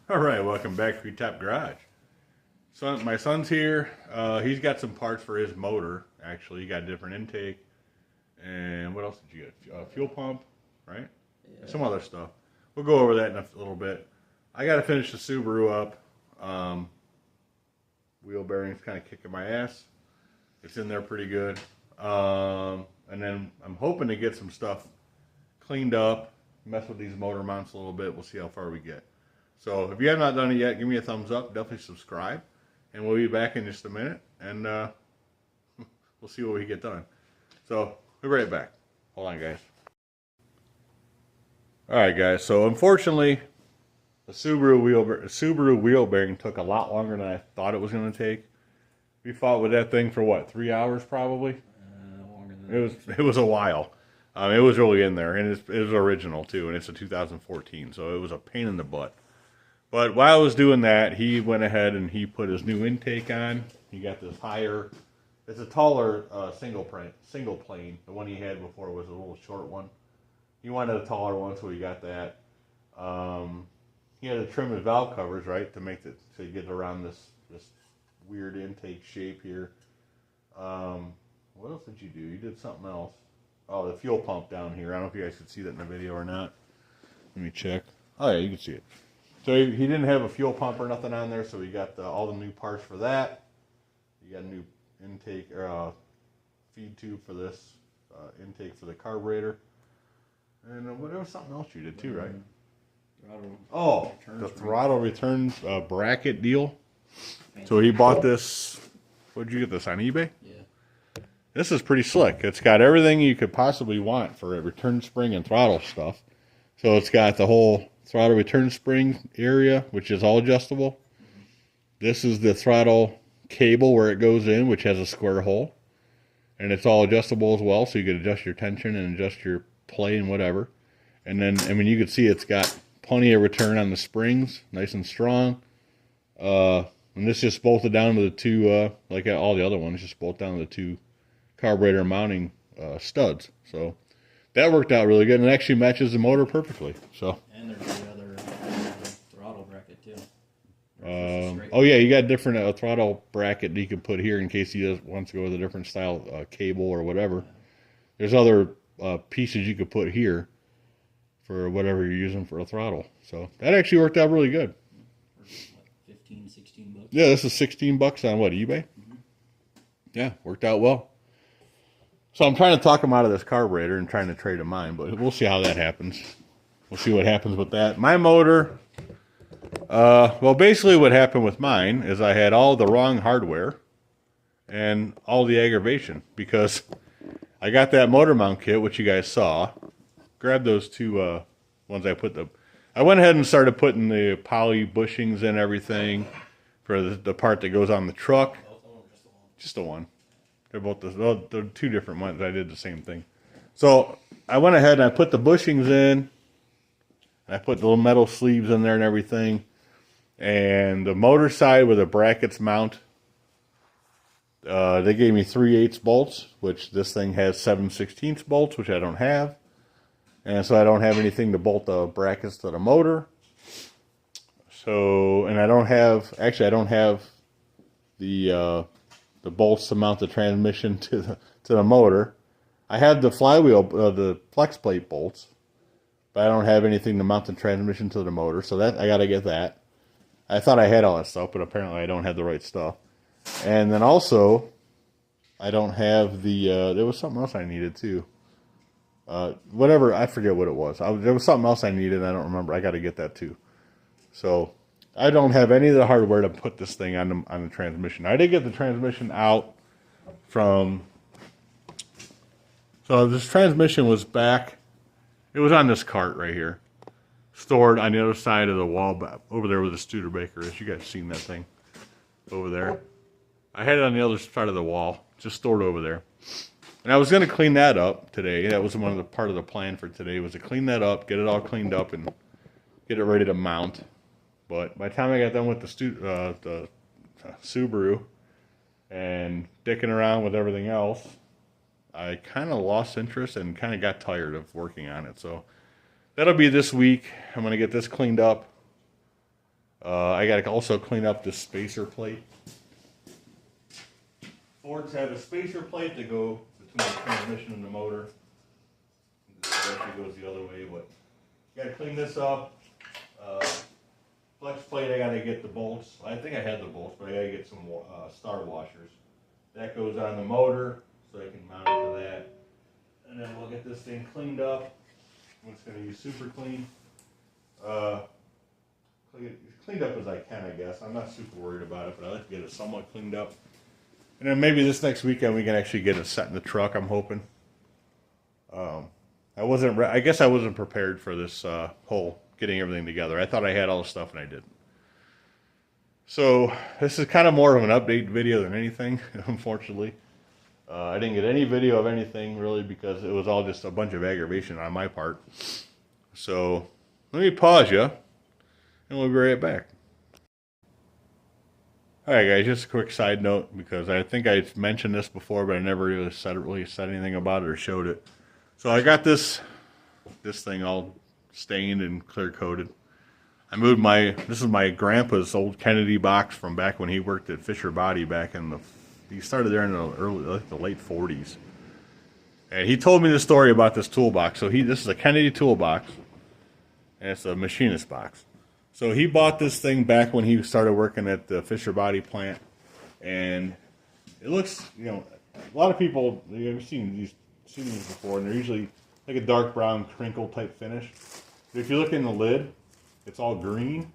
All right, welcome back to Top Garage. So my son's here. He's got some parts for his motor. Actually, he got a different intake. And what else did you get? Fuel pump, right? Yeah. And some other stuff. We'll go over that in a little bit. I got to finish the Subaru up. Wheel bearing's kind of kicking my ass. It's in there pretty good. And then I'm hoping to get some stuff cleaned up, mess with these motor mounts a little bit. We'll see how far we get. So if you have not done it yet, give me a thumbs up. Definitely subscribe. And we'll be back in just a minute. And we'll see what we get done. So we'll be right back. Hold on, guys. All right, guys. So unfortunately, the Subaru wheel bearing took a lot longer than I thought it was going to take. We fought with that thing for what, 3 hours probably? Longer than It was a while. It was really in there, and it was original too, and it's a 2014, so it was a pain in the butt. But while I was doing that, he went ahead and he put his new intake on. He got this higher, it's a taller single plane. The one he had before was a little short one. He wanted a taller one, so he got that. He had to trim his valve covers, right, to make it to get around this weird intake shape here. What else did you do? You did something else. Oh, the fuel pump down here. I don't know if you guys could see that in the video or not. Let me check. Oh yeah, you can see it. So he didn't have a fuel pump or nothing on there, so we got all the new parts for that. You got a new intake or feed tube for this intake for the carburetor. And there was something else you did too, right? The throttle return bracket deal. So he bought this. Where'd you get this, on eBay? Yeah. This is pretty slick. It's got everything you could possibly want for a return spring and throttle stuff. So it's got the whole throttle return spring area, which is all adjustable. This is the throttle cable where it goes in, which has a square hole. And it's all adjustable as well, so you can adjust your tension and adjust your play and whatever. And then, I mean, you can see it's got plenty of return on the springs, nice and strong. And this just bolted down to the two, like all the other ones, just bolt down to the two carburetor mounting studs. So that worked out really good, and it actually matches the motor perfectly. So. And there's the other throttle bracket too. Oh yeah, you got different throttle bracket that you can put here in case he wants to go with a different style cable or whatever. Yeah. There's other pieces you could put here for whatever you're using for a throttle. So that actually worked out really good. For what, 15, 16 bucks? Yeah, this is 16 bucks on what, eBay? Mm-hmm. Yeah, worked out well. So I'm trying to talk him out of this carburetor and trying to trade him mine, but we'll see how that happens. We'll see what happens with that. My motor, well, basically what happened with mine is I had all the wrong hardware and all the aggravation because I got that motor mount kit, which you guys saw. Grabbed those two ones I went ahead and started putting the poly bushings in everything for the part that goes on the truck. Just the one. They're both they're two different ones. I did the same thing. So I went ahead and I put the bushings in. I put the little metal sleeves in there and everything. And the motor side where the brackets mount, they gave me 3/8 bolts, which this thing has 7/16 bolts, which I don't have. And so I don't have anything to bolt the brackets to the motor. So, and I don't have the bolts to mount the transmission to the motor. I have the flywheel, the flex plate bolts, but I don't have anything to mount the transmission to the motor. So that I got to get that. I thought I had all that stuff, but apparently I don't have the right stuff. And then also, I don't have the. There was something else I needed too. Whatever, I forget what it was. There was something else I needed. I don't remember. I got to get that too. So I don't have any of the hardware to put this thing on the transmission. I did get the transmission out from. So this transmission was back. It was on this cart right here, stored on the other side of the wall, over there where the Studebaker is. You guys seen that thing over there? I had it on the other side of the wall, just stored over there. And I was going to clean that up today. That was part of the plan for today, was to clean that up, get it all cleaned up, and get it ready to mount. But by the time I got done with the Subaru and dicking around with everything else, I kind of lost interest and kind of got tired of working on it. So that'll be this week. I'm going to get this cleaned up. I got to also clean up this spacer plate. Fords have a spacer plate that go between the transmission and the motor. This actually goes the other way, but you got to clean this up. Flex plate, I got to get the bolts. I think I had the bolts, but I got to get some star washers. That goes on the motor, so I can mount it to that. And then we'll get this thing cleaned up. I'm just going to use super clean. Cleaned up as I can, I guess. I'm not super worried about it, but I like to get it somewhat cleaned up. And then maybe this next weekend we can actually get it set in the truck, I'm hoping. I guess I wasn't prepared for this whole getting everything together. I thought I had all the stuff and I didn't. So this is kind of more of an update video than anything, unfortunately. I didn't get any video of anything really because it was all just a bunch of aggravation on my part. So let me pause you and we'll be right back. Alright guys, just a quick side note because I think I mentioned this before but I never really said anything about it or showed it. So I got this thing all stained and clear coated. I moved this is my grandpa's old Kennedy box from back when he worked at Fisher Body back in he started there in the late 40s. And he told me the story about this toolbox. So this is a Kennedy toolbox and it's a machinist box. So he bought this thing back when he started working at the Fisher Body plant, and it looks, a lot of people, you've seen these before, and they're usually like a dark brown crinkle type finish. But if you look in the lid, it's all green.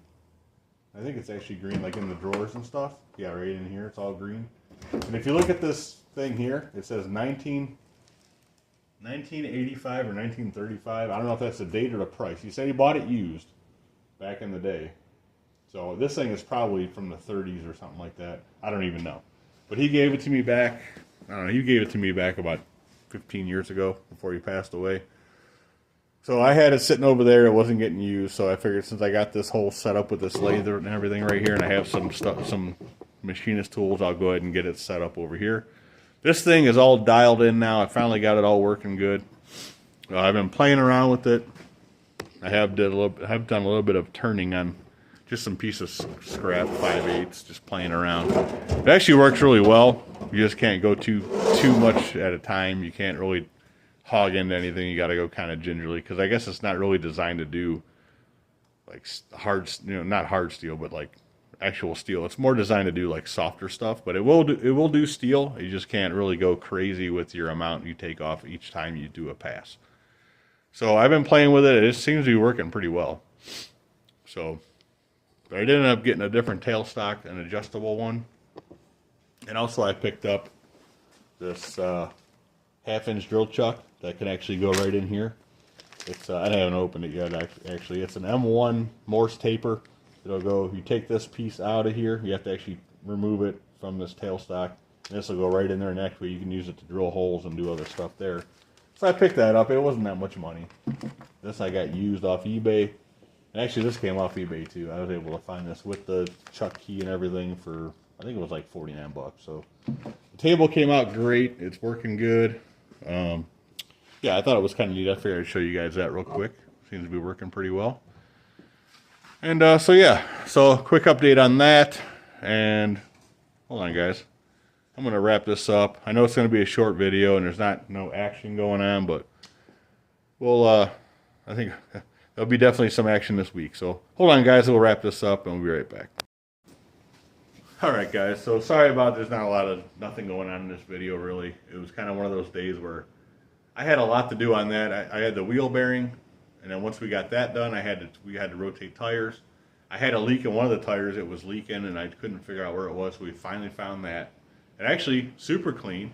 I think it's actually green, like in the drawers and stuff. Yeah, right in here, it's all green. And if you look at this thing here, it says 1985 or 1935. I don't know if that's the date or the price. He said he bought it used back in the day. So this thing is probably from the 30s or something like that. I don't even know. But he gave it to me back, I don't know, he gave it to me back about 15 years ago before he passed away. So I had it sitting over there. It wasn't getting used. So I figured since I got this whole setup with this lathe and everything right here, and I have some machinist tools, I'll go ahead and get it set up over here. This thing is all dialed in now. I finally got it all working good. I've been playing around with it. I have done a little bit of turning on just some piece of scrap 5/8, just playing around. It actually works really well. You just can't go too much at a time. You can't really hog into anything. You got to go kind of gingerly because I guess it's not really designed to do like hard, not hard steel, but like actual steel. It's more designed to do like softer stuff, but it will do steel. You just can't really go crazy with your amount you take off each time you do a pass. So I've been playing with it. It seems to be working pretty well. So but I did end up getting a different tailstock, an adjustable one. And also I picked up this half-inch drill chuck that can actually go right in here. It's I haven't opened it yet actually. It's an M1 Morse taper. It'll go, you take this piece out of here, you have to actually remove it from this tailstock. And this will go right in there, and actually you can use it to drill holes and do other stuff there. So I picked that up. It wasn't that much money. This I got used off eBay. And actually this came off eBay too. I was able to find this with the chuck key and everything for, I think it was like 49 bucks. So the table came out great. It's working good. Yeah, I thought it was kind of neat. I figured I'd show you guys that real quick. Seems to be working pretty well. And so yeah, so quick update on that. And hold on guys. I'm going to wrap this up. I know it's going to be a short video and there's no action going on, but we'll, I think there'll be definitely some action this week. So hold on guys, we'll wrap this up and we'll be right back. Alright guys, so sorry about there's not nothing going on in this video really. It was kind of one of those days where I had a lot to do on that. I had the wheel bearing, and then once we got that done, we had to rotate tires. I had a leak in one of the tires. It was leaking and I couldn't figure out where it was, so we finally found that. And actually, super clean.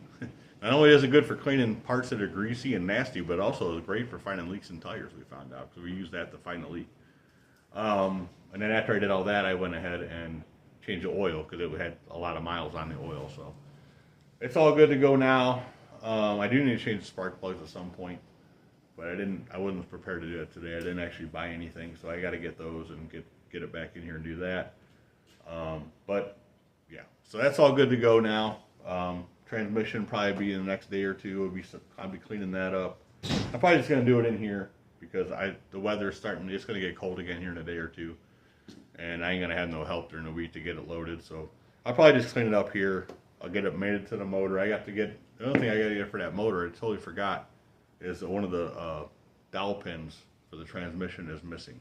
Not only is it good for cleaning parts that are greasy and nasty, but also is great for finding leaks in tires, we found out, because we used that to find the leak. And then after I did all that, I went ahead and changed the oil, because it had a lot of miles on the oil. So it's all good to go now. I do need to change the spark plugs at some point, but I wasn't prepared to do that today. I didn't actually buy anything, so I got to get those and get it back in here and do that. But yeah, so that's all good to go now. Transmission probably be in the next day or two. I'll be cleaning that up. I'm probably just gonna do it in here because the weather's starting. It's gonna get cold again here in a day or two. and I ain't gonna have no help during the week to get it loaded. So I'll probably just clean it up here. I'll get it mated to the motor. I got to get the other thing I got to get for that motor. I totally forgot is that one of the dowel pins for the transmission is missing.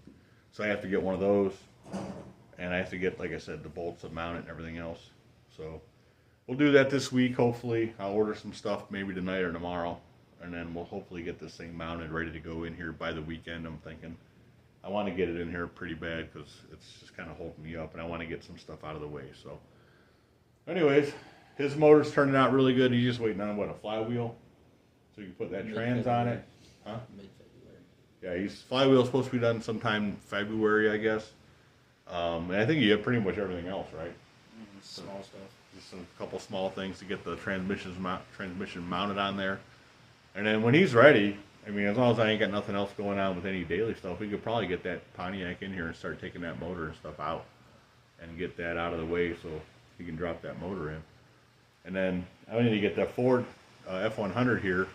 So I have to get one of those, and I have to get, like I said, the bolts to mount it and everything else. So we'll do that this week. Hopefully, I'll order some stuff maybe tonight or tomorrow, and then we'll hopefully get this thing mounted, ready to go in here by the weekend. I'm thinking I want to get it in here pretty bad because it's just kind of holding me up, and I want to get some stuff out of the way. So, anyways, his motor's turning out really good. He's just waiting on what, a flywheel, so you can put that trans on it, huh? Mid-February. Yeah, his flywheel's supposed to be done sometime February, I guess. And I think you have pretty much everything else, right? Small stuff. Just a couple small things to get the transmission mounted on there. And then when he's ready, I mean, as long as I ain't got nothing else going on with any daily stuff, we could probably get that Pontiac in here and start taking that motor and stuff out and get that out of the way so he can drop that motor in. And then I need to get that Ford F100 here.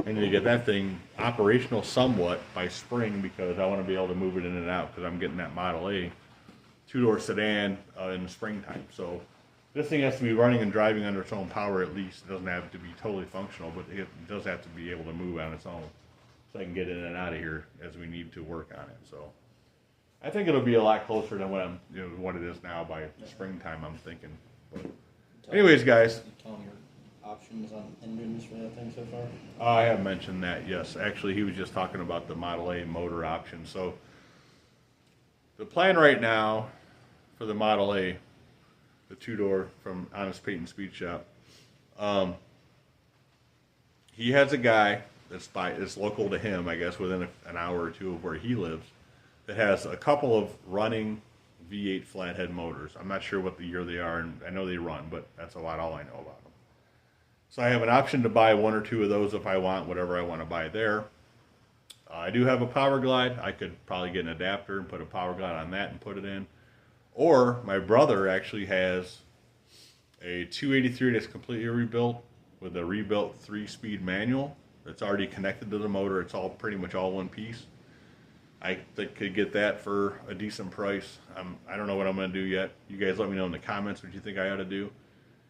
I need to get that thing operational somewhat by spring because I want to be able to move it in and out because I'm getting that Model A two-door sedan in the springtime. So this thing has to be running and driving under its own power at least. It doesn't have to be totally functional, but it does have to be able to move on its own so I can get in and out of here as we need to work on it. So I think it'll be a lot closer than what it is now by springtime, I'm thinking. But anyways, guys. You tell him your options on engines for that thing so far? I have mentioned that, yes. Actually, he was just talking about the Model A motor option. So the plan right now for the Model A, the two-door from Honest Peyton Speed Shop, he has a guy that's local to him, I guess, within an hour or two of where he lives, that has a couple of running V8 flathead motors. I'm not sure what the year they are, and I know they run, but that's all I know about them. So I have an option to buy one or two of those if I want, whatever I want to buy there. I do have a Power Glide. I could probably get an adapter and put a Power Glide on that and put it in. Or my brother actually has a 283 that's completely rebuilt with a rebuilt 3-speed manual that's already connected to the motor. It's all pretty much all one piece. I could get that for a decent price. I don't know what I'm going to do yet. You guys let me know in the comments what you think I ought to do.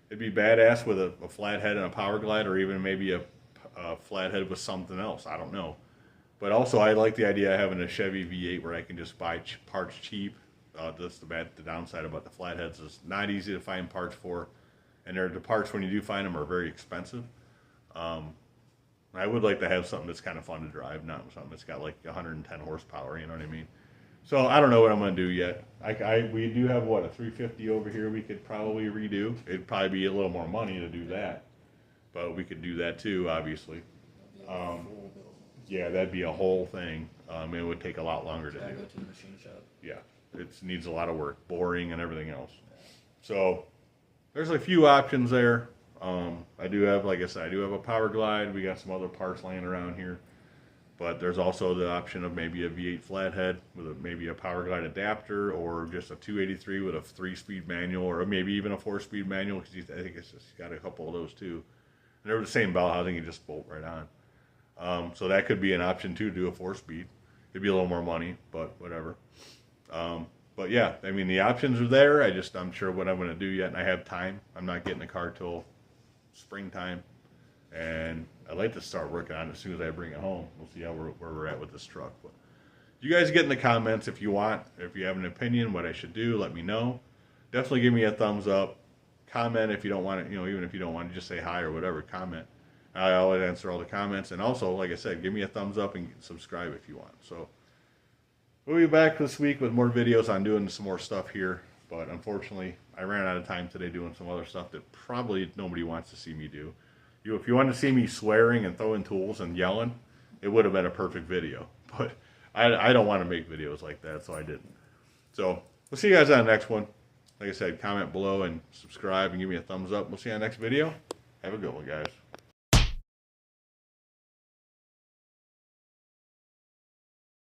It'd be badass with a flathead and a Power Glide, or even maybe a flathead with something else. I don't know. But also, I like the idea of having a Chevy V8 where I can just buy parts cheap. That's the downside about the flatheads is not easy to find parts for, and the parts when you do find them are very expensive. I would like to have something that's kind of fun to drive, not something that's got like 110 horsepower. You know what I mean? So I don't know what I'm going to do yet. We do have, what, a 350 over here we could probably redo. It'd probably be a little more money to do that, but we could do that too, obviously. Yeah, that'd be a whole thing. It would take a lot longer to do. Go to the machine shop. Yeah, it needs a lot of work, boring and everything else. So there's a few options there. I do have, like I said, I do have a Power Glide. We got some other parts laying around here. But there's also the option of maybe a V8 flathead with maybe a Power Glide adapter, or just a 283 with a 3-speed manual, or maybe even a 4-speed manual, because I think it's just got a couple of those too. And they're the same bell housing, you just bolt right on. So that could be an option too, to do a 4-speed. It'd be a little more money, but whatever. But yeah, I mean, the options are there. I'm sure what I'm going to do yet, and I have time. I'm not getting the car till springtime, and I'd like to start working on it as soon as I bring it home. We'll see where we're at with this truck. But you guys get in the comments if you want. If you have an opinion, what I should do, let me know. Definitely give me a thumbs up. Comment if you don't want it, even if you don't want to just say hi or whatever, comment. I always answer all the comments. And also, like I said, give me a thumbs up and subscribe if you want. So we'll be back this week with more videos on doing some more stuff here. But unfortunately, I ran out of time today doing some other stuff that probably nobody wants to see me do. If you want to see me swearing and throwing tools and yelling, it would have been a perfect video. But I don't want to make videos like that, so I didn't. So we'll see you guys on the next one. Like I said, comment below and subscribe and give me a thumbs up. We'll see you on the next video. Have a good one, guys.